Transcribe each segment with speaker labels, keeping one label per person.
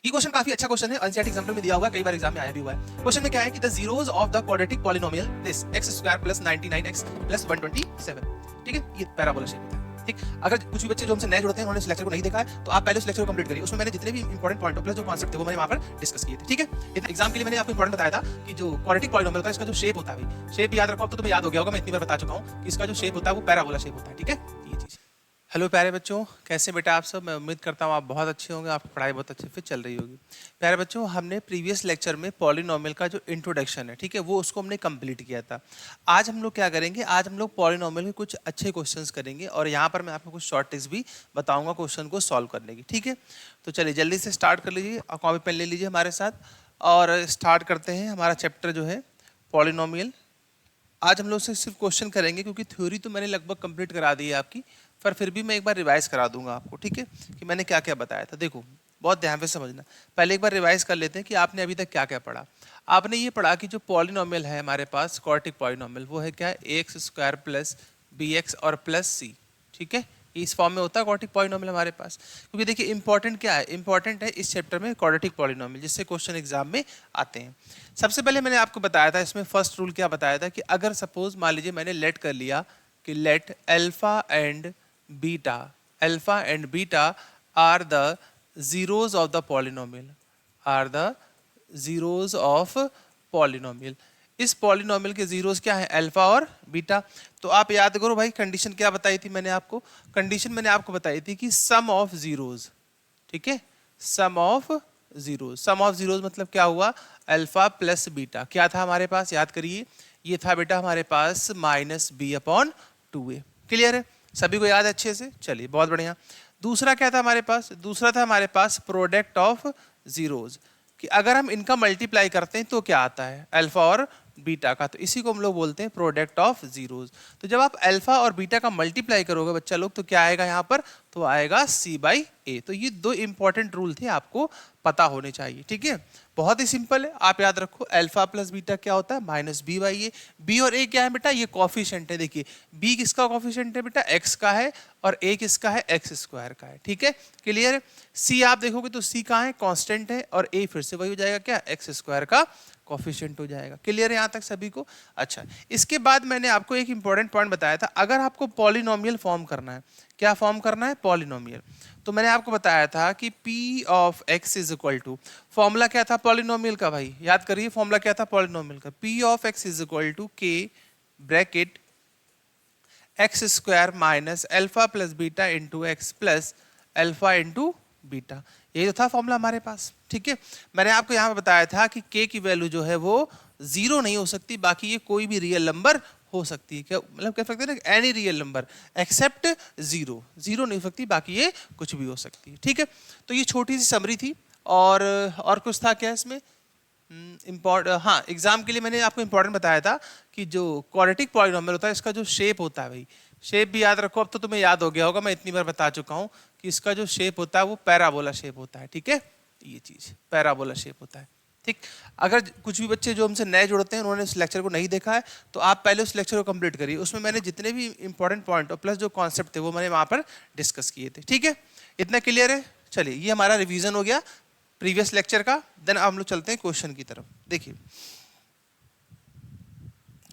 Speaker 1: ये क्वेश्चन काफी अच्छा क्वेश्चन है, एनसीईआरटी एग्जाम्पल में दिया हुआ है, कई बार एग्जाम में आया भी हुआ है। क्वेश्चन में क्या है कि the zeros of the quadratic polynomial this x² + 99x + 127, ठीक है, ये पैराबोला शेप होता है। ठीक, अगर कुछ भी बच्चे जो हमसे नए जुड़ते हैं उन्होंने इस लेक्चर को नहीं देखा है तो आप पहले उस लेक्चर को कंप्लीट करिए, उसमें मैंने जितने भी इंपॉर्टेंट पॉइंट प्लस जो कॉन्सेप्ट थे वो मैंने वहां पर डिस्कस किए थे। ठीक है, एग्जाम के लिए मैंने आपको इंपॉर्टेंट बताया था कि जो क्वाड्रेटिक पॉलिनोमियल होता है इसका जो शेप होता है, शेप याद रखो, अब तो तुम्हें याद हो गया होगा, मैं इतनी बार बता चुका हूं कि इसका जो शेप होता है वो पैराबोला शेप होता है। ठीक है, ये चीज। हेलो प्यारे बच्चों, कैसे बेटा आप सब? मैं उम्मीद करता हूँ आप बहुत अच्छे होंगे, आपकी पढ़ाई बहुत अच्छे से चल रही होगी। प्यारे बच्चों, हमने प्रीवियस लेक्चर में पॉलिनोमियल का जो इंट्रोडक्शन है, ठीक है, वो उसको हमने कंप्लीट किया था। आज हम लोग क्या करेंगे, आज हम लोग पॉलिनोमियल के कुछ अच्छे क्वेश्चंस करेंगे और यहाँ पर मैं आपको कुछ शॉर्ट टिप्स भी बताऊंगा क्वेश्चन को सॉल्व करने की। ठीक है, तो चलिए जल्दी से स्टार्ट कर लीजिए, कॉपी पेन ले लीजिए हमारे साथ और स्टार्ट करते हैं हमारा चैप्टर जो है पॉलिनोमियल। आज हम लोग से सिर्फ क्वेश्चन करेंगे क्योंकि थ्योरी तो मैंने लगभग कंप्लीट करा दी है आपकी, पर फिर भी मैं एक बार रिवाइज करा दूंगा आपको। ठीक है, कि मैंने क्या क्या बताया था। देखो बहुत ध्यान से समझना, पहले एक बार रिवाइज कर लेते हैं कि आपने अभी तक क्या क्या पढ़ा। आपने ये पढ़ा कि जो पॉलिनोमियल है हमारे पास, क्वाड्रेटिक पॉलिनोमियल, वो है क्या है, ax² + bx और +c। ठीक है, इस फॉर्म में होता है क्वाड्रेटिक पॉलिनोमियल हमारे पास। क्योंकि देखिए इंपॉर्टेंट क्या है, इंपॉर्टेंट है इस चैप्टर में क्वाड्रेटिक पॉलिनोमियल, जिससे क्वेश्चन एग्जाम में आते हैं। सबसे पहले मैंने आपको बताया था, इसमें फर्स्ट रूल क्या बताया था कि अगर सपोज मान लीजिए मैंने लेट कर लिया कि let alpha and beta are the zeros of the polynomial, are the zeros of polynomial। इस पॉलिनोमियल के जीरोस क्या है, अल्फा और बीटा। तो आप याद करो भाई, कंडीशन क्या बताई थी मैंने आपको, कंडीशन मैंने आपको बताई थी कि सम ऑफ जीरोस, ठीक है, sum of zeros. Sum of zeros मतलब क्या हुआ, अल्फा प्लस बीटा। क्या था हमारे पास, याद करिए, ये था बेटा हमारे पास -b/2a। क्लियर है, सभी को याद है अच्छे से? चलिए बहुत बढ़िया। दूसरा क्या था हमारे पास, दूसरा था हमारे पास प्रोडक्ट ऑफ जीरोस, कि अगर हम इनका मल्टीप्लाई करते हैं तो क्या आता है, अल्फा और बीटा का, तो इसी को हम लोग बोलते हैं प्रोडक्ट ऑफ जीरोस। तो जब आप अल्फा और बीटा का मल्टीप्लाई करोगे बच्चा लोग तो क्या आएगा यहाँ पर, तो आएगा c/a। तो ये दो इंपॉर्टेंट रूल थे, आपको पता होने चाहिए। ठीक है, बहुत ही सिंपल है, आप याद रखो, अल्फा प्लस बीटा क्या होता है, -b/a। b और a क्या है बेटा, ये कॉफिशिएंट है। देखिए b किसका कॉफिशिएंट है बेटा, x का है, और a किसका है, x² का है। ठीक है, क्लियर है। c आप देखोगे तो c कहाँ है, कांस्टेंट है, और a फिर से वही हो जाएगा क्या, x² का कॉफिशिएंट हो जाएगा। क्लियर है यहाँ तक सभी को? अच्छा, इसके बाद मैंने आपको एक इंपॉर्टेंट पॉइंट बताया था, अगर आपको पॉलिनोमियल फॉर्म करना है, क्या फॉर्म करना है, पॉलिनोमियल, तो मैंने आपको बताया था कि p of x is equal to, formula क्या था पॉलिनोमियल का भाई, याद करिए फॉर्मूला क्या था पॉलिनोमियल का, p of x is equal to k bracket x² minus alpha plus beta into x plus alpha into beta. ये जो था फॉर्मूला हमारे पास। ठीक है, मैंने आपको यहाँ पे बताया था कि k की वैल्यू जो है वो 0 नहीं हो सकती, बाकी ये कोई भी रियल नंबर हो सकती है। क्या मतलब, कह सकते हैं ना, एनी रियल नंबर एक्सेप्ट 0, 0 नहीं हो सकती, बाकी ये कुछ भी हो सकती है। ठीक है, तो ये छोटी सी समरी थी। और कुछ था क्या इसमें हाँ, एग्जाम के लिए मैंने आपको इंपॉर्टेंट बताया था कि जो क्वाड्रेटिक पॉलिनोमियल होता है इसका जो शेप होता है भाई, शेप भी याद रखो, अब तो तुम्हें याद हो गया होगा, मैं इतनी बार बता चुका हूँ कि इसका जो शेप होता है वो पैराबोला शेप होता है। ठीक है, ये चीज पैराबोला शेप होता है। ठीक, अगर कुछ भी बच्चे जो हमसे नए जुड़ते हैं उन्होंने इस लेक्चर को नहीं देखा है तो आप पहले उस लेक्चर को कंप्लीट करिए, उसमें मैंने जितने भी इंपॉर्टेंट पॉइंट और प्लस जो कॉन्सेप्ट थे वो मैंने वहां पर डिस्कस किए थे। ठीक है, इतना क्लियर है? चलिए, ये हमारा रिवीजन हो गया प्रीवियस लेक्चर का। देन हम लोग चलते हैं क्वेश्चन की तरफ। देखिए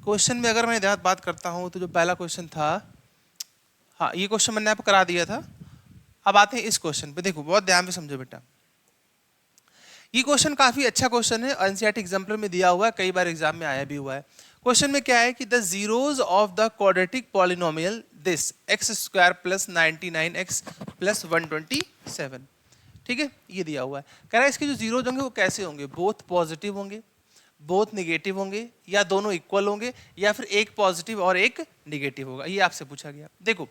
Speaker 1: क्वेश्चन में अगर मैं बात करता हूं तो जो पहला क्वेश्चन था, हाँ ये क्वेश्चन मैंने आपको करा दिया था। अब आते हैं इस क्वेश्चन पे, देखो बहुत ध्यान से समझो बेटा, ये क्वेश्चन काफी अच्छा क्वेश्चन है, एनसीईआरटी एग्जाम्पल में दिया हुआ है, कई बार एग्जाम में आया भी हुआ है। क्वेश्चन में क्या है कि the zeros of the quadratic polynomial this x² + 99x + 127। ठीक है, ये दिया हुआ है, कह रहा है इसके जो जीरोज होंगे वो कैसे होंगे, बोथ पॉजिटिव होंगे, बोथ नेगेटिव होंगे, या दोनों इक्वल होंगे, या फिर एक पॉजिटिव और एक नेगेटिव होगा, ये आपसे पूछा गया। देखो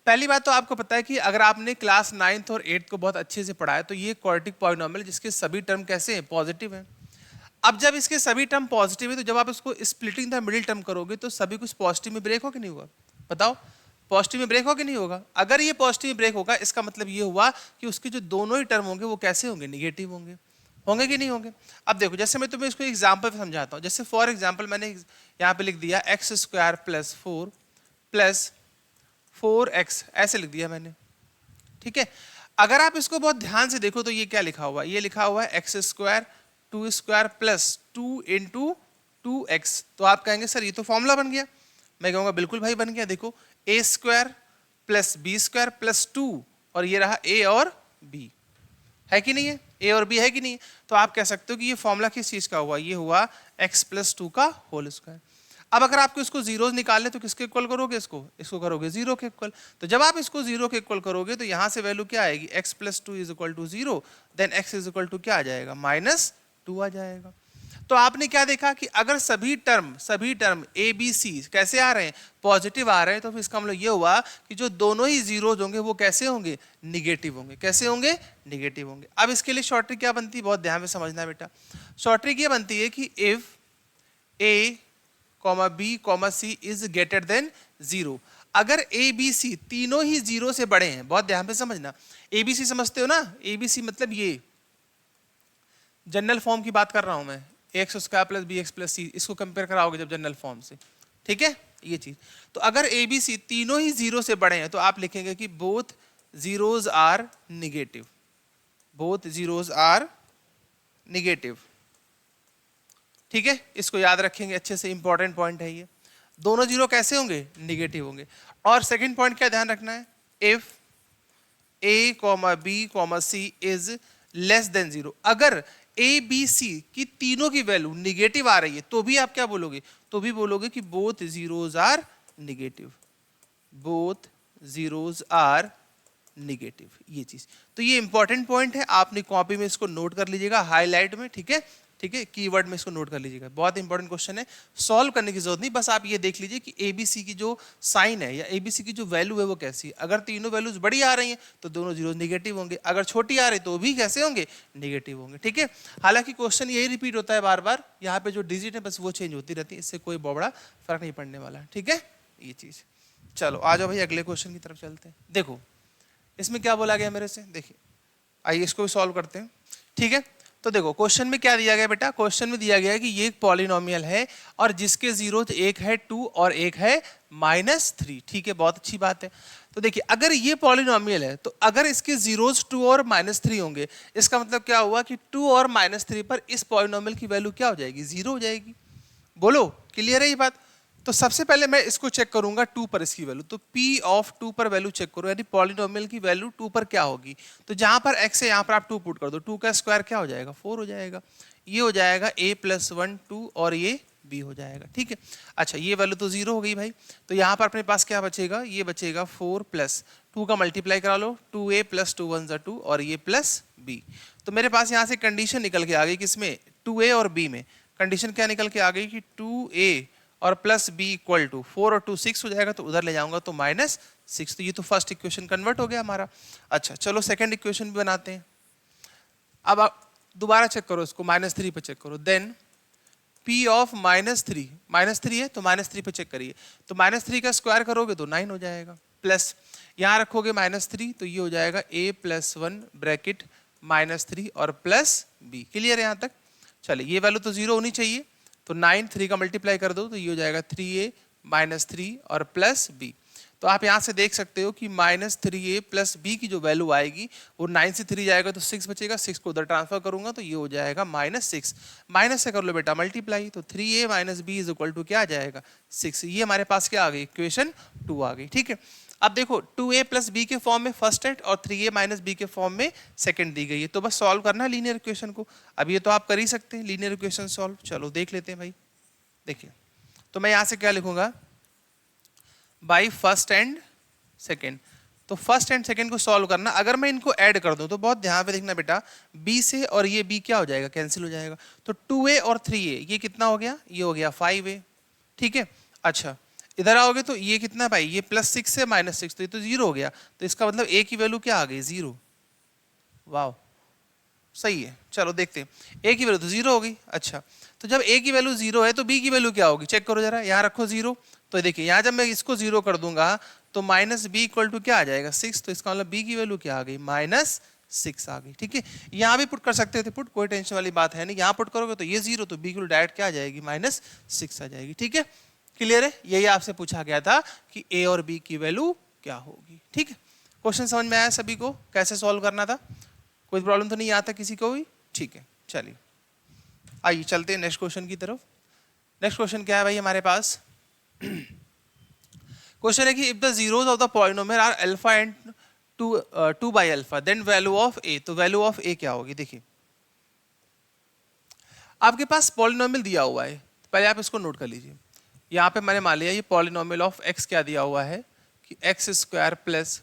Speaker 1: पहली बात तो आपको पता है कि अगर आपने क्लास 9th और 8th को बहुत अच्छे से पढ़ा है तो ये क्वाड्रेटिक पॉलिनोमियल जिसके सभी टर्म कैसे हैं, पॉजिटिव हैं। अब जब इसके सभी टर्म पॉजिटिव है तो जब आप इसको स्प्लिटिंग द मिडिल टर्म करोगे तो सभी कुछ पॉजिटिव में ब्रेक हो कि नहीं होगा, बताओ, पॉजिटिव में ब्रेक हो कि नहीं होगा? अगर ये पॉजिटिव में ब्रेक होगा इसका मतलब ये हुआ कि उसके जो दोनों ही टर्म होंगे वो कैसे होंगे, निगेटिव होंगे। होंगे कि नहीं होंगे? अब देखो जैसे मैं तुम्हें इसको एग्जांपल पे समझाता हूँ, जैसे फॉर एग्जांपल मैंने यहाँ पे लिख दिया x² + 4 + 4x, ऐसे लिख दिया मैंने। ठीक है, अगर आप इसको बहुत ध्यान से देखो तो ये क्या लिखा हुआ है, ये लिखा हुआ है x square 2 square plus 2 into 2x। तो आप कहेंगे सर ये तो फॉर्मूला बन गया। मैं कहूँगा बिल्कुल भाई बन गया। देखो a square plus b square plus 2 और ये रहा ए और बी, है कि नहीं है, ए और बी है कि नहीं है। तो आप कह सकते हो कि ये फॉर्मूला किस चीज का हुआ, ये हुआ x प्लस 2 का होल स्क्वायर। अब अगर आपको इसको जीरोस निकालने तो किसके इक्वल करोगे, इसको करोगे जीरो के इक्वल। तो जब आप इसको जीरो के इक्वल करोगे तो यहां से वैल्यू क्या आएगी, x plus 2 is equal to zero, then x is equal to क्या आ जाएगा, -2 आ जाएगा। तो आपने क्या देखा कि अगर सभी टर्म ए बी सी कैसे आ रहे हैं, पॉजिटिव आ रहे हैं, तो फिर इसका मतलब ये हुआ कि जो दोनों ही जीरोज होंगे वो कैसे होंगे, निगेटिव होंगे। कैसे होंगे, निगेटिव होंगे। अब इसके लिए शॉर्ट ट्रिक क्या बनती है, बहुत ध्यान में समझना बेटा। शॉर्ट ट्रिक ये बनती है कि if a comma b comma c is greater than 0, अगर ए बी सी तीनों ही 0 से बड़े हैं, बहुत ध्यान में समझना। ए बी सी समझते हो ना, ए बी सी मतलब ये जनरल फॉर्म की बात कर रहा हूं मैं, x square plus b x plus c, इसको कंपेयर कराओगे जब जनरल फॉर्म से, ठीक है ये चीज। तो अगर ए बी सी तीनों ही 0 से बड़े हैं तो आप लिखेंगे कि both zeros are negative, both zeros are negative, ठीक है। इसको याद रखेंगे अच्छे से, इंपॉर्टेंट पॉइंट है ये। दोनों जीरो कैसे होंगे, निगेटिव होंगे। और सेकंड पॉइंट क्या ध्यान रखना है, if a comma b comma c is less than 0, अगर ए बी सी की तीनों की वैल्यू निगेटिव आ रही है तो भी आप क्या बोलोगे, तो भी बोलोगे कि both zeros are negative, both zeros are negative, ये चीज। तो ये इंपॉर्टेंट पॉइंट है, आपने कॉपी में इसको नोट कर लीजिएगा हाईलाइट में, ठीक है, ठीक है, कीवर्ड में इसको नोट कर लीजिएगा। बहुत इंपॉर्टेंट क्वेश्चन है, सॉल्व करने की जरूरत नहीं, बस आप ये देख लीजिए कि एबीसी की जो साइन है या एबीसी की जो वैल्यू है वो कैसी है। अगर तीनों वैल्यूज बड़ी आ रही हैं तो दोनों जीरो निगेटिव होंगे, अगर छोटी आ रही तो भी कैसे होंगे, निगेटिव होंगे, ठीक है। हालांकि क्वेश्चन यही रिपीट होता है बार बार, यहाँ पे जो डिजिट है बस वो चेंज होती रहती है, इससे कोई बड़ा फर्क नहीं पड़ने वाला है, ठीक है ये चीज। चलो आ जाओ भाई अगले क्वेश्चन की तरफ चलते हैं। देखो इसमें क्या बोला गया मेरे से, देखिए आइए इसको भी सॉल्व करते हैं, ठीक है। तो देखो क्वेश्चन में क्या दिया गया बेटा, क्वेश्चन में दिया गया है कि ये एक पॉलिनोमियल है और जिसके जीरोज एक है 2 और एक है -3, ठीक है, बहुत अच्छी बात है। तो देखिए अगर ये पॉलिनोमियल है तो अगर इसके जीरोज 2 और -3 होंगे, इसका मतलब क्या हुआ कि 2 और -3 पर इस पॉलिनोमियल की वैल्यू क्या हो जाएगी, 0 हो जाएगी। बोलो क्लियर है ये बात। तो सबसे पहले मैं इसको चेक करूंगा 2 पर इसकी वैल्यू, तो P ऑफ 2 पर वैल्यू चेक करो, यानी पॉलिनोमियल की वैल्यू 2 पर क्या होगी। तो जहां पर x है यहां पर आप 2 पुट कर दो, 2 का स्क्वायर क्या हो जाएगा, 4 हो जाएगा। ये हो जाएगा a + 1 2 और ये b हो जाएगा, ठीक है। अच्छा ये वैल्यू तो 0 हो गई भाई, तो यहाँ पर अपने पास क्या बचेगा, ये बचेगा 4 + 2 का मल्टीप्लाई करा लो, 2a + 2 1 2 और ये प्लस b। तो मेरे पास यहाँ से कंडीशन निकल के आ गई, किसमें, 2a और b में। कंडीशन क्या निकल के आ गई कि 2a और प्लस बी इक्वल टू 4 और 2 6 हो जाएगा, तो उधर ले जाऊंगा तो -6। तो ये तो फर्स्ट इक्वेशन कन्वर्ट हो गया हमारा। अच्छा चलो सेकंड इक्वेशन भी बनाते हैं। अब आप दोबारा चेक करो इसको, -3 पे चेक करो, देन P ऑफ -3 है तो -3 पे चेक करिए, तो -3 का स्क्वायर करोगे तो 9 हो जाएगा, प्लस यहाँ रखोगे -3 तो ये हो जाएगा a + 1 ब्रैकेट -3 और प्लस b। क्लियर है यहाँ तक। चलिए ये वैल्यू तो 0 होनी चाहिए, तो 9 3 का मल्टीप्लाई कर दो तो ये हो जाएगा 3a - 3 और प्लस b। तो आप यहाँ से देख सकते हो कि -3a + b की जो वैल्यू आएगी वो 9 से 3 जाएगा तो 6 बचेगा, 6 को उधर ट्रांसफर करूंगा तो ये हो जाएगा -6। माइनस से कर लो बेटा मल्टीप्लाई, तो 3a - b = क्या आ जाएगा, 6। ये हमारे पास क्या आ गई, इक्वेशन 2 आ गई, ठीक है। अब देखो 2a + b के फॉर्म में फर्स्ट है और 3a - b के फॉर्म में सेकंड दी गई है, तो बस सॉल्व करना है लीनियर इक्वेशन को। अब ये तो आप कर ही सकते हैं लीनियर इक्वेशन सॉल्व, चलो देख लेते हैं भाई। देखिए तो मैं यहाँ से क्या लिखूंगा, बाई फर्स्ट एंड सेकेंड। तो फर्स्ट एंड सेकेंड को सॉल्व करना, अगर मैं इनको ऐड कर दूं तो बहुत ध्यान पे देखना बेटा, b से और ये b क्या हो जाएगा, कैंसिल हो जाएगा। तो 2a और 3a ये कितना हो गया, ये हो गया 5a, ठीक है। अच्छा इधर आओगे तो ये कितना भाई, ये +6 से -6, तो ये तो 0 हो गया, तो इसका मतलब a की वैल्यू क्या आ गई, 0। वाह सही है, चलो देखते हैं, a की वैल्यू तो 0 हो गई। अच्छा तो जब a की वैल्यू 0 है तो b की वैल्यू क्या होगी, चेक करो जरा, यहाँ रखो 0, तो देखिए यहाँ जब मैं इसको 0 कर दूंगा तो -b = क्या आ जाएगा, 6। तो इसका मतलब b की वैल्यू क्या आ गई, -6 आ गई, ठीक है। यहाँ भी पुट कर सकते थे पुट, कोई टेंशन वाली बात है नहीं, यहाँ पुट करोगे तो ये 0, तो b की वैल्यू डायरेक्ट क्या आ जाएगी, -6 आ जाएगी, ठीक है। क्लियर है, यही आपसे पूछा गया था कि a और b की वैल्यू क्या होगी, ठीक है। क्वेश्चन समझ में आया सभी को कैसे सॉल्व करना था? कोई प्रॉब्लम तो नहीं आता किसी को भी? ठीक है, चलिए आइए चलते हैं नेक्स्ट क्वेश्चन की तरफ। नेक्स्ट क्वेश्चन क्या है भाई हमारे पास? क्वेश्चन है कि if the zeros of the polynomial are alpha and 2 by alpha then value of a. तो वैल्यू ऑफ ए क्या होगी? देखिए आपके पास पॉलिनोमियल दिया हुआ है, पहले आप इसको नोट कर लीजिए। यहाँ पे मैंने मान लिया ये पॉलिनोमियल ऑफ एक्स क्या दिया हुआ है कि x square plus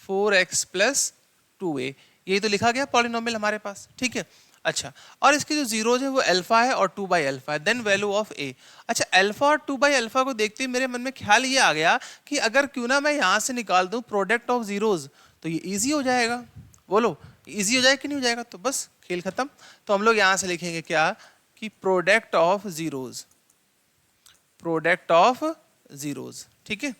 Speaker 1: 4x plus 2a, यही तो लिखा गया पॉलिनोमियल हमारे पास, ठीक है। अच्छा, और इसके जो जीरोज है वो अल्फा है और 2 बाई अल्फा है, देन वैल्यू ऑफ a। अच्छा, अल्फा और 2 बाई अल्फा को देखते ही मेरे मन में ख्याल ये आ गया कि अगर क्यों ना मैं यहाँ से निकाल दूँ प्रोडक्ट ऑफ जीरोज, तो ये ईजी हो जाएगा। बोलो ईजी हो जाएगा कि नहीं हो जाएगा? तो बस खेल खत्म। तो हम लोग यहाँ से लिखेंगे क्या कि product of zeros, product of zeros, ठीक है।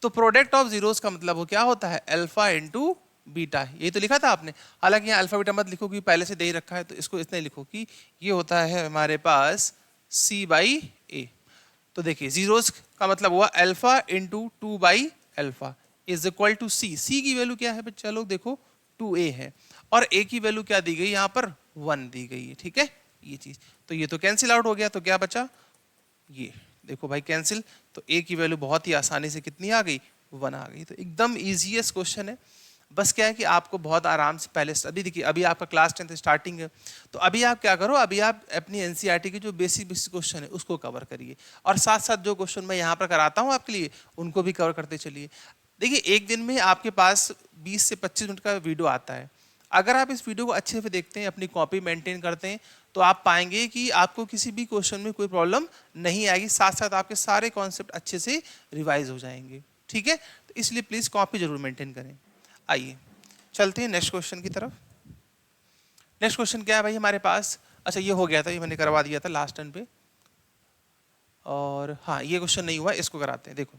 Speaker 1: तो प्रोडक्ट ऑफ जीरोज का मतलब वो क्या होता है? अल्फा इंटू बीटा, यही तो लिखा था आपने। हालांकि यहाँ अल्फा बीटा मत लिखो कि पहले से दे ही रखा है, तो इसको इतना ही लिखो कि ये होता है हमारे पास c बाई ए। तो देखिए जीरोज का मतलब हुआ alpha into 2 by alpha is equal to C. C की वैल्यू क्या है बच्चा लोग? देखो 2a है, और a की वैल्यू क्या दी गई यहाँ पर? 1 दी गई है, ठीक है ये चीज। तो ये तो कैंसिल आउट हो गया, तो क्या बचा? ये देखो भाई कैंसिल। तो a की वैल्यू बहुत ही आसानी से कितनी आ गई? 1 आ गई। तो एकदम इजीएस्ट क्वेश्चन है। बस क्या है कि आपको बहुत आराम से पहले, अभी देखिए अभी आपका क्लास 10th स्टार्टिंग है, तो अभी आप क्या करो, अभी आप अपनी एनसीईआरटी के जो बेसिक बेसिक क्वेश्चन है उसको कवर करिए, और साथ साथ जो क्वेश्चन मैं यहाँ पर कराता हूँ आपके लिए उनको भी कवर करते चलिए। देखिए एक दिन में आपके पास 20 से 25 मिनट का वीडियो आता है। अगर आप इस वीडियो को अच्छे से देखते हैं, अपनी कॉपी मेंटेन करते हैं, तो आप पाएंगे कि आपको किसी भी क्वेश्चन में कोई प्रॉब्लम नहीं आएगी, साथ साथ आपके सारे कॉन्सेप्ट अच्छे से रिवाइज हो जाएंगे, ठीक है। तो इसलिए प्लीज कॉपी जरूर मेंटेन करें। आइए चलते हैं नेक्स्ट क्वेश्चन की तरफ। नेक्स्ट क्वेश्चन क्या है भाई हमारे पास? अच्छा ये हो गया था, ये मैंने करवा दिया था लास्ट टर्न पे, और हाँ ये क्वेश्चन नहीं हुआ, इसको कराते हैं। देखो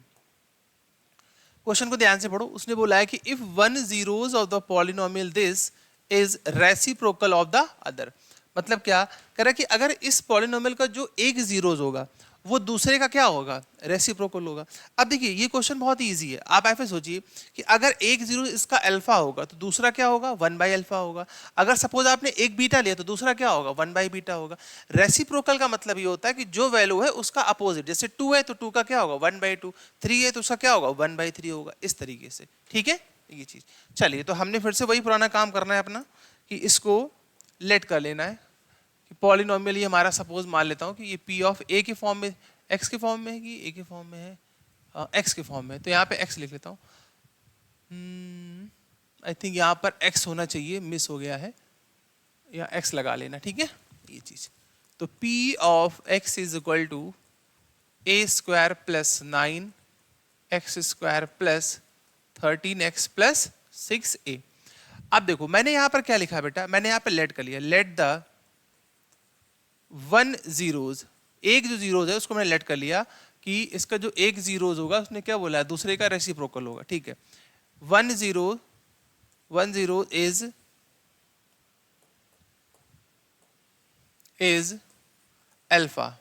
Speaker 1: क्वेश्चन को ध्यान से पढ़ो। उसने बोला है कि if one zeros of the polynomial this is reciprocal of the other. मतलब क्या कह रहा है कि अगर इस पॉलिनोमियल का जो एक जीरोस होगा वो दूसरे का क्या होगा? रेसिप्रोकल होगा। अब देखिए ये क्वेश्चन बहुत ही इजी है। आप ऐसे सोचिए कि अगर एक जीरो इसका अल्फा होगा तो दूसरा क्या होगा? 1 बाई अल्फा होगा। अगर सपोज आपने एक बीटा लिया तो दूसरा क्या होगा? 1 बाई बीटा होगा। रेसिप्रोकल का मतलब ये होता है कि जो वैल्यू है उसका अपोजिट, जैसे 2 है तो 2 का क्या होगा? 1 बाई 2, 3 है तो उसका क्या होगा? 1 बाई 3 होगा, इस तरीके से, ठीक है ये चीज। चलिए तो हमने फिर से वही पुराना काम करना है अपना कि इसको लेट कर लेना है कि पॉलिनोमियल ये हमारा, सपोज मान लेता हूँ कि ये पी ऑफ ए के फॉर्म में, एक्स के फॉर्म में है कि ए के फॉर्म में है? एक्स के फॉर्म में। तो यहाँ पे एक्स लिख लेता हूँ। आई थिंक यहाँ पर एक्स होना चाहिए, मिस हो गया है, या एक्स लगा लेना, ठीक है ये चीज। तो p of x is equal to a square plus 9 x square plus 13x plus 6a। अब देखो मैंने यहाँ पर क्या लिखा है बेटा? मैंने यहाँ पर लेट कर लिया, लेट द वन जीरोज, एक जो जीरोज है उसको मैंने लेट कर लिया कि इसका जो एक जीरोज होगा उसने क्या बोला है? दूसरे का रेसिप्रोकल होगा, ठीक है। 1 0 इज अल्फा,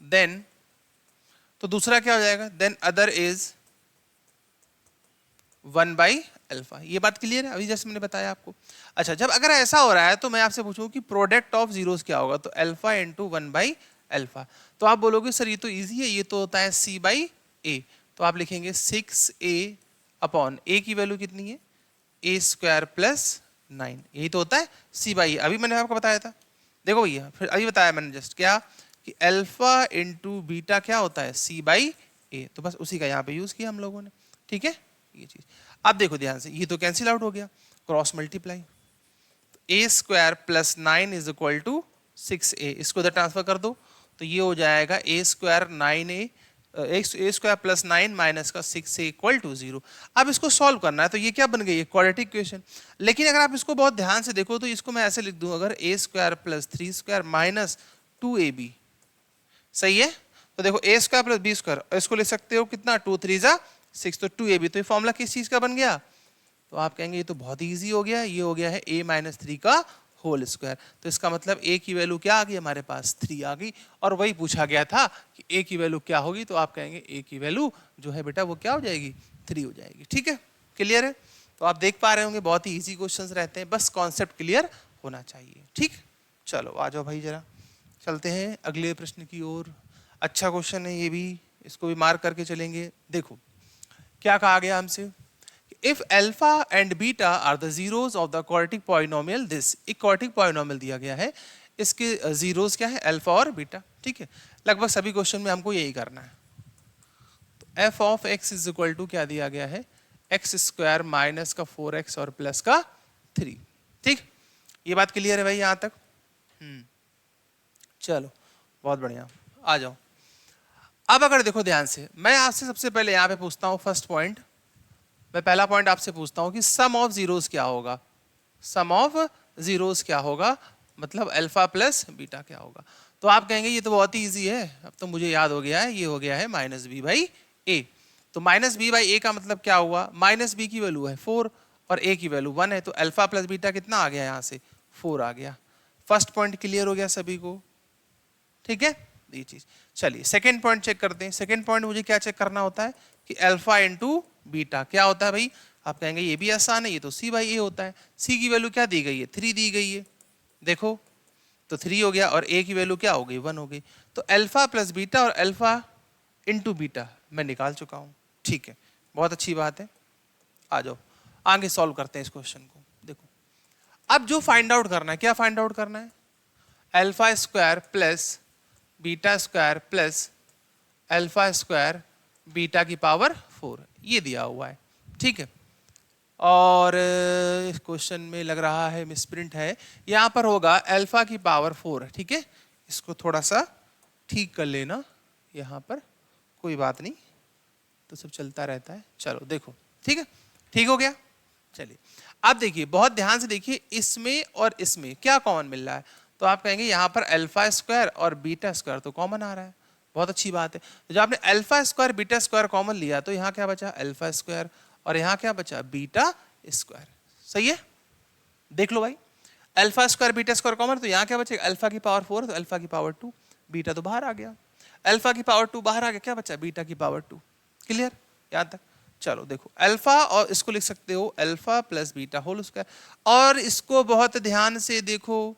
Speaker 1: देन तो दूसरा क्या हो जाएगा? Then other is 1 by alpha. ये बात क्लियर है अभी जैसे मैंने बताया आपको। अच्छा, जब अगर ऐसा हो रहा है तो मैं आपसे पूछूं कि प्रोडक्ट ऑफ जीरोस क्या होगा? तो अल्फा इंटू 1 बाई अल्फा। तो आप बोलोगे सर ये तो इजी है, ये तो होता है c बाई ए। तो आप लिखेंगे 6a अपॉन a की वैल्यू कितनी है? a स्क्वायर प्लस 9, यही तो होता है c बाई ए। अभी मैंने आपको बताया था, देखो भैया फिर अभी बताया मैंने जस्ट क्या कि अल्फा इंटू बीटा क्या होता है? c बाई ए। तो बस उसी का यहाँ पे यूज किया हम लोगों ने, ठीक है ये चीज। अब देखो ध्यान से, ये तो कैंसिल आउट हो गया, cross multiply. A square plus 9 is equal to 6a, इसको इधर ट्रांसफर कर दो तो ये हो जाएगा ए स्क्वायर 9a, ए स्क्वायर प्लस 9 माइनस का 6a इक्वल टू 0। अब इसको सॉल्व करना है तो ये क्या बन गई? Quadratic equation. लेकिन अगर आप इसको बहुत ध्यान से देखो तो इसको मैं ऐसे लिख दूं, अगर a square plus 3 square minus 2ab, सही है। तो देखो a square plus b square, इसको लिख सकते हो कितना? 2 3 जा 6, तो 2ab। तो ये फॉर्मूला किस चीज का बन गया? तो आप कहेंगे ये तो बहुत ही ईजी हो गया, ये हो गया है a माइनस 3 का होल स्क्वायर। तो इसका मतलब a की वैल्यू क्या आ गई हमारे पास? 3 आ गई। और वही पूछा गया था कि a की वैल्यू क्या होगी, तो आप कहेंगे a की वैल्यू जो है बेटा वो क्या हो जाएगी? 3 हो जाएगी, ठीक है क्लियर है। तो आप देख पा रहे होंगे बहुत ही इजी क्वेश्चंस रहते हैं, बस कॉन्सेप्ट क्लियर होना चाहिए। ठीक, चलो आ जाओ भाई, जरा चलते हैं अगले प्रश्न की ओर। अच्छा क्वेश्चन है ये भी, इसको भी मार्क करके चलेंगे। देखो क्या कहा गया हमसे, if alpha and beta are the zeros of the quadratic polynomial this, एक क्वाड्रेटिक पॉलिनोमियल दिया गया है, इसके जीरोस क्या है, अल्फा और बीटा। ठीक है, लगभग सभी क्वेश्चन में हमको यही करना है। तो f of x is equal to क्या दिया गया है, एक्स स्क्वायर माइनस का 4x और प्लस का 3। ठीक, ये बात क्लियर है भाई यहां तक? चलो बहुत बढ़िया, आ जाओ। अब अगर देखो ध्यान से, मैं आपसे सबसे पहले यहाँ पे पूछता हूँ फर्स्ट पॉइंट, मैं पहला पॉइंट आपसे पूछता हूँ कि सम ऑफ जीरोस क्या होगा, सम ऑफ जीरोस क्या होगा, मतलब अल्फा प्लस बीटा क्या होगा। तो आप कहेंगे ये तो बहुत ही इजी है, अब तो मुझे याद हो गया है, ये हो गया है माइनस बी बाई ए। तो माइनस बी बाई ए का मतलब क्या हुआ, माइनस बी की वैल्यू है 4 और ए की वैल्यू 1 है, तो अल्फा प्लस बीटा कितना आ गया, यहाँ से 4 आ गया। फर्स्ट पॉइंट क्लियर हो गया सभी को? ठीक है, ये चीज। चलिए सेकंड पॉइंट चेक करते हैं। सेकंड पॉइंट मुझे क्या चेक करना होता है कि अल्फा इंटू बीटा क्या होता है भाई। आप कहेंगे ये भी आसान है, ये तो सी बाई ए होता है। सी की वैल्यू क्या दी गई है, 3 दी गई है, देखो तो 3 हो गया, और ए की वैल्यू क्या हो गई, 1 हो गई। तो अल्फा प्लस बीटा और अल्फा इंटू बीटा मैं निकाल चुका हूं। ठीक है, बहुत अच्छी बात है, आ जाओ आगे सॉल्व करते हैं इस क्वेश्चन को। देखो अब जो फाइंड आउट करना है, क्या फाइंड आउट करना है, alpha square plus beta square plus alpha square beta की पावर 4, ये दिया हुआ है। ठीक है, और इस क्वेश्चन में लग रहा है मिसप्रिंट है, यहाँ पर होगा अल्फा की पावर 4। ठीक है, इसको थोड़ा सा ठीक कर लेना, यहाँ पर कोई बात नहीं, तो सब चलता रहता है। चलो देखो, ठीक है, ठीक हो गया। चलिए अब देखिए, बहुत ध्यान से देखिए, इसमें और इसमें क्या कॉमन मिल रहा है। तो आप कहेंगे यहाँ पर अल्फा स्क्वायर और बीटा स्क्वायर तो कॉमन आ रहा है, बहुत अच्छी बात है। तो जब आपने alpha square beta square common लिया, तो यहाँ क्या बचा, अल्फा स्क्वायर, और यहाँ क्या बचा, बीटा स्क्वायर। सही है, देख लो भाई, alpha square beta square common, तो यहाँ क्या बचेगा, अल्फा की पावर 4 तो अल्फा की पावर 2, बीटा तो बाहर आ गया, अल्फा की पावर 2 बाहर आ गया, क्या बचा, बीटा की पावर 2। क्लियर यहाँ तक? चलो देखो, अल्फा, और इसको लिख सकते हो alpha plus beta whole square. और इसको बहुत ध्यान से देखो,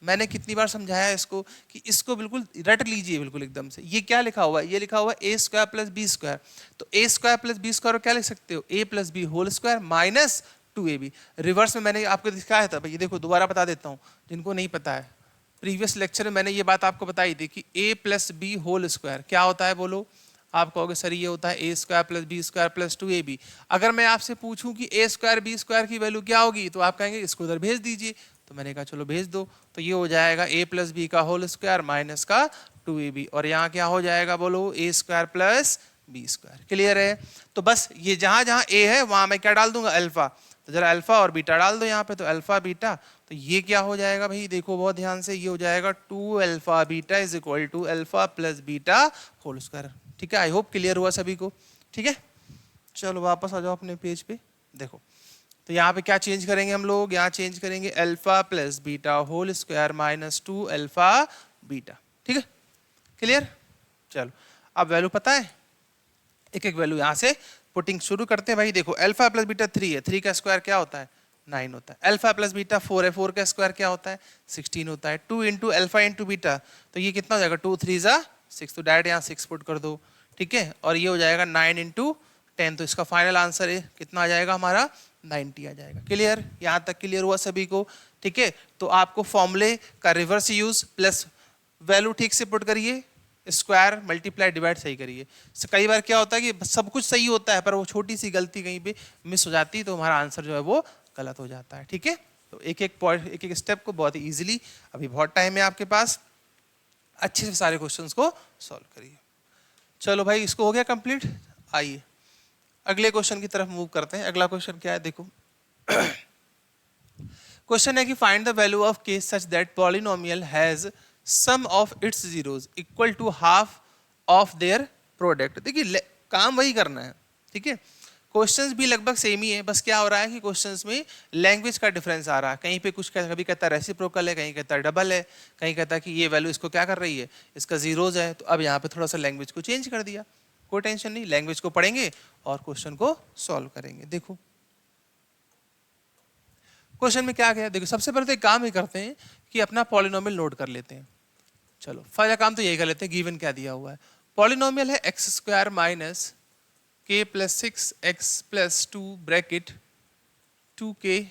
Speaker 1: मैंने कितनी बार समझाया इसको कि इसको बिल्कुल रट लीजिए, बिल्कुल एकदम से। ये क्या लिखा हुआ है, ये लिखा हुआ है a square plus b square. तो a square plus b square क्या लिख सकते हो, a plus b whole square minus 2ab। Reverse में मैंने आपको दिखाया था भाई, देखो दोबारा बता देता हूँ जिनको नहीं पता है। प्रीवियस लेक्चर में मैंने ये बात आपको बताई थी कि ए प्लस बी होल स्क्वायर क्या होता है, बोलो। आप कहोगे सर ये होता है a square plus b square plus 2ab। अगर मैं आपसे पूछूं कि ए स्क्वायर बी स्क्वायर की वैल्यू क्या होगी, तो आप कहेंगे इसको उधर भेज दीजिए। तो मैंने कहा चलो भेज दो, तो ये हो जाएगा ए प्लस बी का होल स्क्वायर माइनस का 2ab, और यहाँ क्या हो जाएगा, बोलो a square plus b square. Clear है? तो बस ये जहां जहां ए है वहां मैं क्या डाल दूंगा, अल्फा। तो जरा अल्फा और बीटा डाल दो यहाँ पे, तो अल्फा बीटा, तो ये क्या हो जाएगा भाई, देखो बहुत ध्यान से, ये हो जाएगा 2 alpha beta is equal to alpha plus beta whole square. ठीक है, आई होप क्लियर हुआ सभी को। ठीक है, चलो वापस आ जाओ अपने पेज पे। देखो तो यहाँ पे क्या चेंज करेंगे हम लोग, यहाँ चेंज करेंगे alpha plus beta whole square minus 2 alpha beta. ठीक है, क्लियर? चलो अब वैल्यू पता है, एक एक वैल्यू यहाँ से पुटिंग शुरू करते हैं भाई। देखो अल्फा प्लस बीटा 3 है, 3 का स्क्वायर क्या होता है, 9 होता है। अल्फा प्लस बीटा 4 है, 4 का स्क्वायर क्या होता है, 16 होता है। 2 इंटू अल्फा इंटू बीटा, तो ये कितना हो जाएगा, 2 3 जा 6, तो डायरेक्ट यहाँ 6 पुट कर दो। ठीक है, और ये हो जाएगा 9 इंटू 10, तो इसका फाइनल आंसर है कितना आ जाएगा हमारा, 90 आ जाएगा। क्लियर? यहाँ तक क्लियर हुआ सभी को? ठीक है, तो आपको फॉर्मूले का रिवर्स यूज प्लस वैल्यू ठीक से पुट करिए, स्क्वायर मल्टीप्लाई डिवाइड सही करिए। कई बार क्या होता है कि सब कुछ सही होता है, पर वो छोटी सी गलती कहीं पे मिस हो जाती है, तो हमारा आंसर जो है वो गलत हो जाता है। ठीक है, तो एक एक पॉइंट, एक एक स्टेप को बहुत ही ईजिली, अभी बहुत टाइम है आपके पास, अच्छे से सारे क्वेश्चंस को सॉल्व करिए। चलो भाई, इसको हो गया कंप्लीट। आइए अगले क्वेश्चन की तरफ मूव करते हैं। अगला क्वेश्चन क्या है, देखो क्वेश्चन है कि find the value of k such that polynomial has sum of its zeros equal to half of their product. देखिए काम वही करना है। ठीक है, क्वेश्चंस भी लगभग सेम ही है, बस क्या हो रहा है कि क्वेश्चंस में लैंग्वेज का डिफरेंस आ रहा है। कहीं पे कुछ कभी कहता है रेसिप्रोकल है, कहीं कहता है डबल है, कहीं कहता है कि ये वैल्यू इसको क्या कर रही है, इसका जीरोज है। तो अब यहाँ पे थोड़ा सा लैंग्वेज को चेंज कर दिया, कोई टेंशन नहीं, लैंग्वेज को पढ़ेंगे और क्वेश्चन को सॉल्व करेंगे। देखो क्वेश्चन में क्या गया, देखो सबसे पहले तो एक काम ही करते हैं कि अपना पॉलिनोमियल नोट कर लेते हैं। चलो पहला काम तो यही कर लेते हैं, गिवन क्या दिया हुआ है। पॉलिनोमियल है एक्स स्क्वायर माइनस के plus 6x plus 2 bracket 2k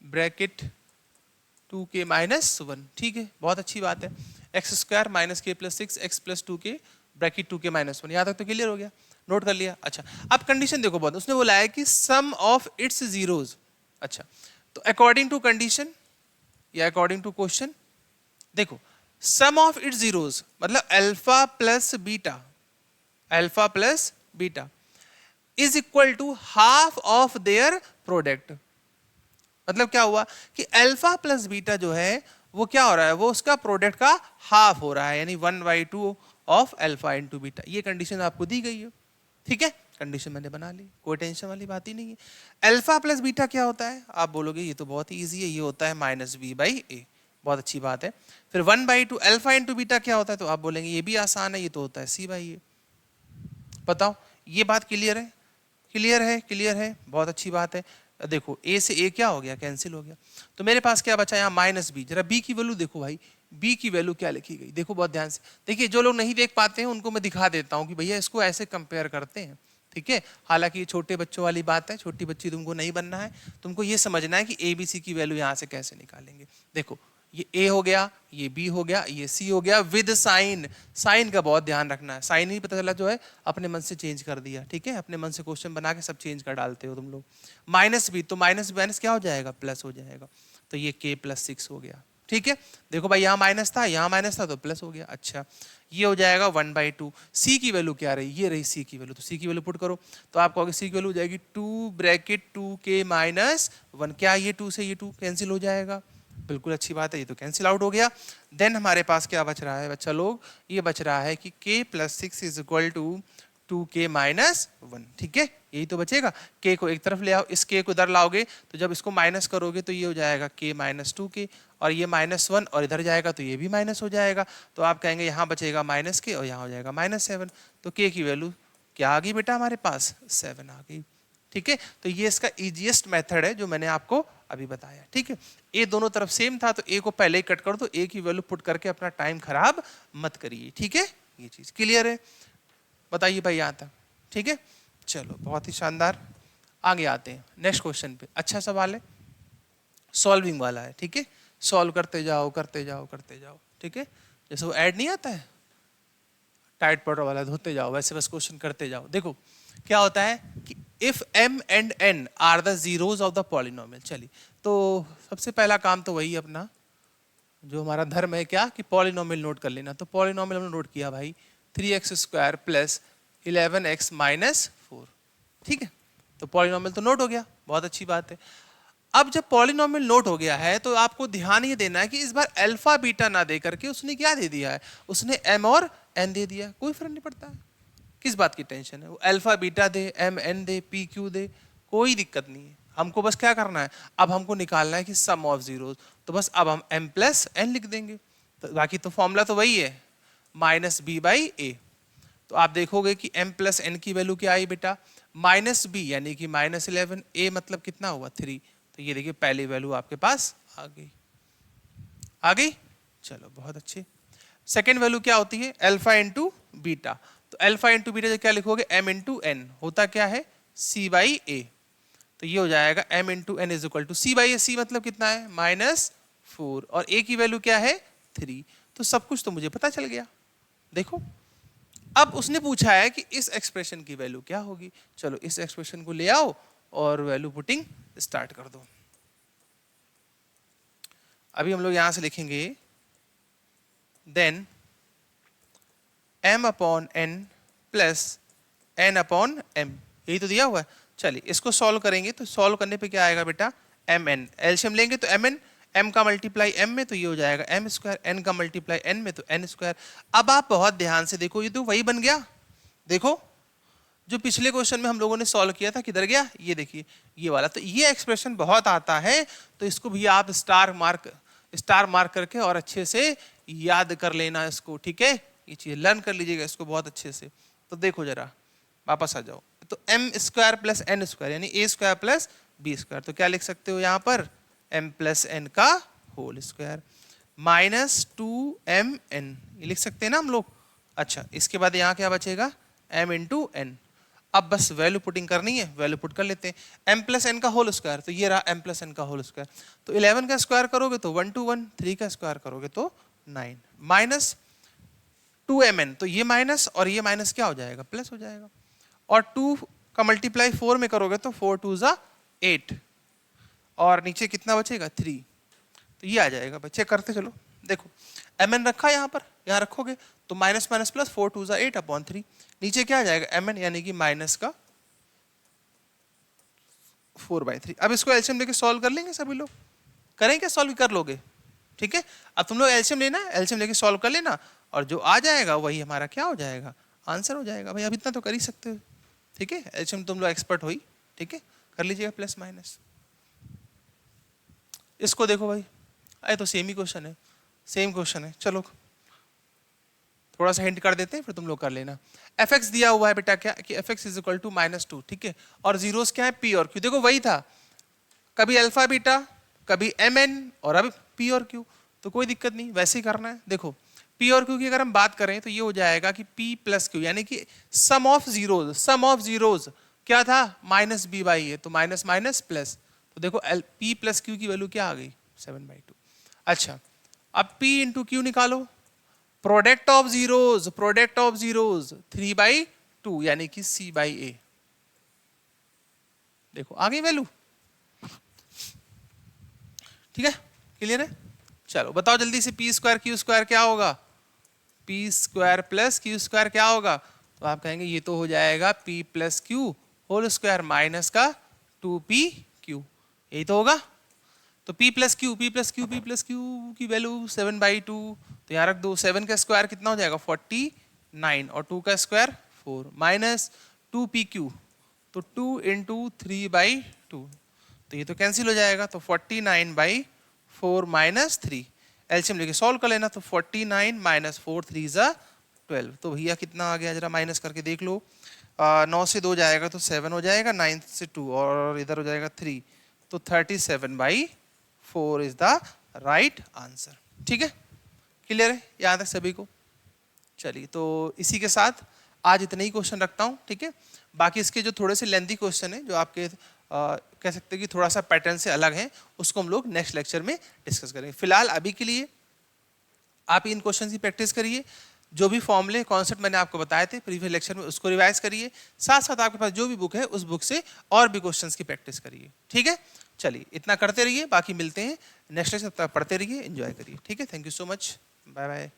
Speaker 1: bracket 2k minus 1। ठीक है, बहुत अच्छी बात है। एक्स स्क्वायर माइनस के plus 6x plus 2k bracket 2k minus 1, यहाँ तक तो क्लियर हो गया, नोट कर लिया। अच्छा अब कंडीशन देखो, बहुत उसने बोला है कि सम ऑफ इट्स जीरोज। अच्छा तो अकॉर्डिंग टू कंडीशन या अकॉर्डिंग टू क्वेश्चन, देखो सम ऑफ इट्स जीरोज मतलब alpha plus beta is equal to half of their product. मतलब क्या हुआ कि अल्फा प्लस बीटा जो है वो क्या हो रहा है, वो उसका प्रोडक्ट का हाफ हो रहा है, यानी 1/2 ऑफ अल्फा इंटू बीटा। ये कंडीशन आपको दी गई है, ठीक है, कंडीशन मैंने बना ली, कोई टेंशन वाली बात ही नहीं है। अल्फा प्लस बीटा क्या होता है, आप बोलोगे ये तो बहुत ही ईजी है, ये होता है -b/a, बहुत अच्छी बात है। फिर 1/2 अल्फा इंटू बीटा क्या होता है, तो आप बोलेंगे ये भी आसान है, ये तो होता है c/a। बताओ ये बात क्लियर है? क्लियर है, बहुत अच्छी बात है। देखो a से a क्या हो गया, कैंसिल हो गया, तो मेरे पास क्या बचा यहाँ -b। जरा b की वैल्यू देखो भाई, b की वैल्यू क्या लिखी गई, देखो बहुत ध्यान से। देखिए जो लोग नहीं देख पाते हैं उनको मैं दिखा देता हूँ कि भैया इसको ऐसे कंपेयर करते हैं, ठीक है। हालांकि ये छोटे बच्चों वाली बात है, छोटी बच्ची तुमको नहीं बनना है, तुमको ये समझना है कि a b c की वैल्यू यहाँ से कैसे निकालेंगे। देखो ये a हो गया, ये b हो गया, ये c हो गया विद साइन। साइन का बहुत ध्यान रखना है, साइन ही पता चला जो है अपने मन से चेंज कर दिया, ठीक है, अपने मन से क्वेश्चन बना के सब चेंज कर डालते हो तुम लोग। -b तो माइनस माइनस क्या हो जाएगा, प्लस हो जाएगा, तो ये k + 6 हो गया, ठीक है। देखो भाई यहाँ माइनस था, यहाँ माइनस था तो प्लस हो गया। अच्छा ये हो जाएगा 1/2। सी की वैल्यू क्या रही, ये रही सी की वैल्यू, तो सी की वैल्यू पुट करो, तो आप कहोगे सी की वैल्यू हो जाएगी 2 ब्रैकेट 2k माइनस 1। क्या ये 2 से ये 2 कैंसिल हो जाएगा, बिल्कुल अच्छी बात है, ये तो कैंसिल आउट हो गया। देन हमारे पास क्या बच रहा है बच्चा लोग, ये बच रहा है कि k + 6 is equal to 2k minus 1, ठीक है, यही तो बचेगा। k को एक तरफ ले आओ, इस k को इधर लाओगे तो जब इसको माइनस करोगे तो ये हो जाएगा k - 2k, और ये -1 और इधर जाएगा तो ये भी माइनस हो जाएगा, तो आप कहेंगे यहाँ बचेगा -k और यहाँ हो जाएगा -7। तो k की वैल्यू क्या आ गई बेटा हमारे पास, 7 आ गई, ठीक है। तो ये इसका इजीएस्ट मेथड है जो मैंने आपको अभी बताया, ठीक है। ए दोनों तरफ सेम था तो ए को पहले ही कट कर दो, ए की वैल्यू पुट करके अपना टाइम खराब मत करिए, ठीक है। ये चीज क्लियर है, बताइए भाई यहाँ तक, ठीक है। चलो बहुत ही शानदार, आगे आते हैं नेक्स्ट क्वेश्चन पे। अच्छा सवाल है, सॉल्विंग वाला है, ठीक है। सॉल्व करते जाओ करते जाओ करते जाओ, ठीक है। जैसे वो ऐड नहीं आता है टाइट पाउडर वाला, धोते जाओ, वैसे बस क्वेश्चन करते जाओ। देखो क्या होता है कि if m and n are the zeros of the polynomial. चलिए तो सबसे पहला काम तो वही अपना जो हमारा धर्म है, क्या कि पॉलिनोमियल नोट कर लेना। तो पॉलिनोमियल हमने नोट किया भाई 3x² + 11x - 4, ठीक है। तो पॉलिनोमियल तो नोट हो गया, बहुत अच्छी बात है। अब जब पॉलिनोमियल नोट हो गया है तो आपको ध्यान ये देना है कि इस बार अल्फा बीटा ना दे करके उसने क्या दे दिया है, उसने m और n दे दिया। कोई फर्क नहीं पड़ता है, किस बात की टेंशन है, वो अल्फा बीटा दे, m n दे, p q दे, कोई दिक्कत नहीं है। हमको बस क्या करना है, अब हमको निकालना है कि सम ऑफ जीरोस, तो बस अब हम m + n लिख देंगे, तो बाकी तो फॉर्मूला तो वही है -b/a। तो आप देखोगे कि m + n की वैल्यू क्या आई बेटा, -b यानी कि -11, a मतलब कितना हुआ 3, तो ये देखिए पहली वैल्यू आपके पास आ गई। चलो बहुत अच्छे। सेकेंड वैल्यू क्या होती है, अल्फा इंटू बीटा। तो अल्फा इंटू बीटा क्या लिखोगे, m इंटू n, होता क्या है c/a। तो ये हो जाएगा m into n is equal to c/a। c मतलब कितना है -4, और a की वैल्यू क्या है 3। तो सब कुछ तो मुझे पता चल गया। देखो अब उसने पूछा है कि इस एक्सप्रेशन की वैल्यू क्या होगी। चलो इस एक्सप्रेशन को ले आओ और वैल्यू पुटिंग स्टार्ट कर दो। अभी हम लोग यहां से लिखेंगे देन m/n + n/m, यही तो दिया हुआ है। चलिए इसको सॉल्व करेंगे, तो सॉल्व करने पे क्या आएगा बेटा, mn, एलसीएम लेंगे तो mn, m का मल्टीप्लाई m में तो ये हो जाएगा m², n का मल्टीप्लाई n में तो n²। अब आप बहुत ध्यान से देखो, ये तो वही बन गया। देखो जो पिछले क्वेश्चन में हम लोगों ने सॉल्व किया था किधर गया, ये देखिए ये वाला। तो ये एक्सप्रेशन बहुत आता है, तो इसको भी आप स्टार मार्क करके और अच्छे से याद कर लेना इसको, ठीक है। ये चीज लर्न कर लीजिएगा इसको बहुत अच्छे से। तो देखो जरा वापस आ जाओ, तो m² + n² यानी a² + बी स्क्वायर। तो क्या लिख सकते हो यहाँ पर, m प्लस एन का होल स्क्वायर माइनस 2mn, ये लिख सकते हैं ना हम लोग। अच्छा, इसके बाद यहाँ क्या बचेगा, m इंटू एन। अब बस वैल्यू पुटिंग करनी है, वैल्यू पुट कर लेते हैं। m प्लस एन का होल स्क्वायर, तो ये रहा m प्लस एन का होल स्क्वायर। तो 11 का स्क्वायर करोगे तो 1 to 1, 3 का स्क्वायर करोगे तो 9, माइनस 2mn, तो ये माइनस और ये माइनस क्या हो जाएगा, प्लस हो जाएगा। और 2 का मल्टीप्लाई 4 में करोगे तो 4 2 जा 8, और नीचे कितना बचेगा 3, तो ये आ जाएगा। बच्चे करते चलो, देखो mn रखा यहाँ पर, यहाँ रखोगे तो माइनस माइनस प्लस 4 2 जा 8 अपॉन 3, नीचे क्या आ जाएगा mn यानी कि माइनस का 4/3। अब इसको एलसीएम लेके सॉल्व कर लेंगे सभी लोग, करेंगे सॉल्व, कर लोगे, ठीक है। अब तुम लोग एलसीएम लेना, एलसीएम लेके सॉल्व कर लेना, और जो आ जाएगा वही हमारा क्या हो जाएगा, आंसर हो जाएगा। भाई अब इतना तो कर ही सकते हो, ठीक है। एलसीएम तुम लोग एक्सपर्ट हो ही, ठीक है, कर लीजिएगा प्लस माइनस। इसको देखो भाई, अरे तो सेम ही क्वेश्चन है, सेम क्वेश्चन है। चलो थोड़ा सा हिंट कर देते हैं, फिर तुम लोग कर लेना। एफ एक्स दिया हुआ है बेटा क्या, कि f x is equal to -2, ठीक है, और जीरोस क्या है, पी और क्यू। देखो वही था, कभी अल्फा बीटा, कभी एम एन, और अब पी और क्यू, तो कोई दिक्कत नहीं, वैसे ही करना है। देखो पी और क्यू की अगर हम बात करें तो ये हो जाएगा कि पी प्लस क्यू, यानी कि sum of zeros, sum of zeros क्या था, माइनस बी बाई ए, तो माइनस माइनस प्लस, तो देखो पी प्लस क्यू की वैल्यू क्या आ गई, 7/2। अच्छा, अब पी इंटू क्यू निकालो, product of zeros, product of zeros 3/2 यानी कि सी बाई ए। देखो आ गई वैल्यू, ठीक है, क्लियर है। चलो बताओ जल्दी से, पी स्क्वायर क्यू स्क्वायर क्या होगा, p square plus q square क्या होगा, तो आप कहेंगे ये तो हो जाएगा p plus q whole square minus का 2p क्यू, यही तो होगा। तो p plus q, p plus q, p plus q की वैल्यू 7/2, तो यहाँ रख दो। 7 का स्क्वायर कितना हो जाएगा 49, और 2 का स्क्वायर 4, माइनस 2pq, तो 2 इंटू 3/2, तो ये तो कैंसिल हो जाएगा, तो 49/4 माइनस 3, एलसीएम लेके सॉल्व कर लेना, तो 49 माइनस 4 3 जा 12, तो भैया कितना आ गया जरा माइनस करके देख लो। 9 से 2 जाएगा तो 7 हो जाएगा, 9 से 2 और इधर हो जाएगा 3, तो 37/4 इज द राइट आंसर, ठीक है, क्लियर है यहाँ तक सभी को। चलिए तो इसी के साथ आज इतने ही क्वेश्चन रखता हूँ, ठीक है। बाकी इसके जो थोड़े से लेंथी क्वेश्चन है, जो आपके कह सकते हैं कि थोड़ा सा पैटर्न से अलग है, उसको हम लोग नेक्स्ट लेक्चर में डिस्कस करेंगे। फिलहाल अभी के लिए आप इन क्वेश्चन की प्रैक्टिस करिए, जो भी फॉर्मूले कॉन्सेप्ट मैंने आपको बताए थे प्रीवियस लेक्चर में उसको रिवाइज करिए, साथ साथ आपके पास जो भी बुक है उस बुक से और भी क्वेश्चंस की प्रैक्टिस करिए, ठीक है। चलिए इतना करते रहिए, बाकी मिलते हैं नेक्स्ट लेक्चर, तक पढ़ते रहिए, एंजॉय करिए, ठीक है। Thank you so much, bye bye.